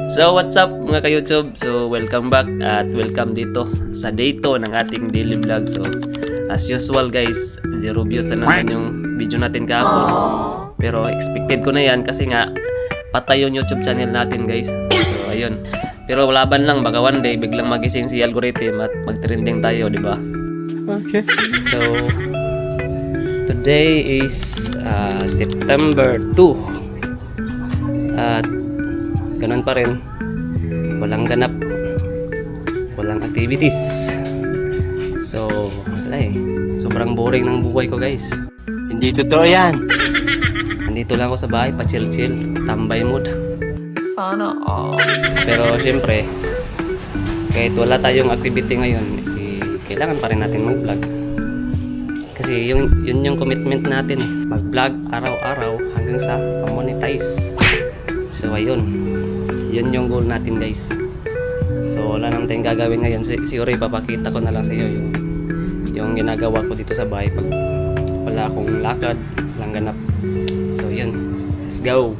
So what's up mga ka-YouTube? So welcome back at welcome dito sa day 2 ng ating daily vlog. So as usual guys, 0 views na naman yung video natin kahapon. Pero expected ko na yan kasi nga patay yung YouTube channel natin guys. So ayun. Pero laban lang, baka one day biglang magising si algorithm at mag-trending tayo, di ba? Okay. So today is September 2. At ganun pa rin, walang ganap, walang activities. So wala eh, sobrang boring ng buhay ko guys. Hindi totoo yan. Nandito lang ako sa bahay, pa-chill-chill, tambay mood. Sana all. Pero syempre, kahit wala tayong activity ngayon, kailangan pa rin natin mag-vlog. Kasi yun yung commitment natin eh. Mag-vlog araw-araw hanggang sa monetize. So ayun, yun yung goal natin guys. So wala naman tayong gagawin ngayon. Siguro ipapakita ko na lang sa iyo yung ginagawa ko dito sa bahay pag wala akong lakad, walang ganap. So yun, let's go!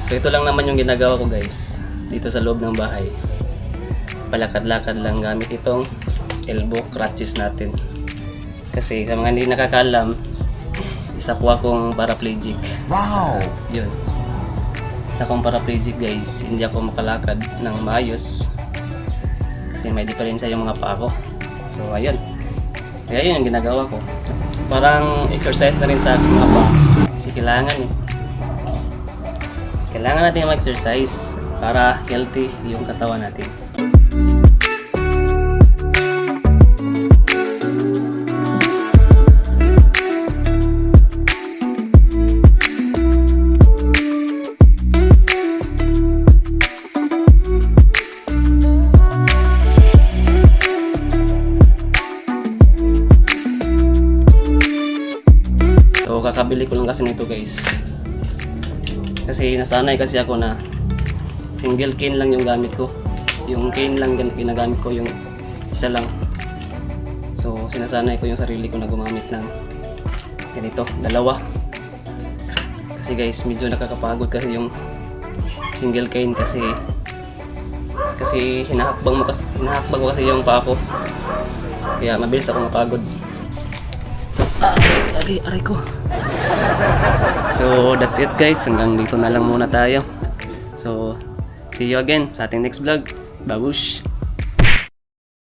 So ito lang naman yung ginagawa ko guys dito sa loob ng bahay. Palakad-lakad lang gamit itong elbow crutches natin. Kasi sa mga hindi nakakalam, isa po akong paraplegic. Wow! Yun. Isa akong paraplegic guys. Hindi ako makalakad ng maayos. Kasi may diferensya yung mga paa ko. So ayun. Kaya yun yung ginagawa ko. Parang exercise na rin sa aking mga paa. Kasi kailangan eh. Kailangan natin mag-exercise para healthy yung katawan natin. So kakabili ko lang kasi nito guys. Kasi nasanay kasi ako na single cane lang yung gamit ko. Yung cane lang ginagamit ko, yung isa lang. So sinasanay ko yung sarili ko na gumamit ng ganito, dalawa. Kasi guys, medyo nakakapagod kasi yung single cane kasi hinahakbang ko kasi yung paa ko. Kaya mabilis ako mapagod. Aray ko. So that's it guys, hanggang dito na lang muna tayo. So see you again sa ating next vlog. Babush!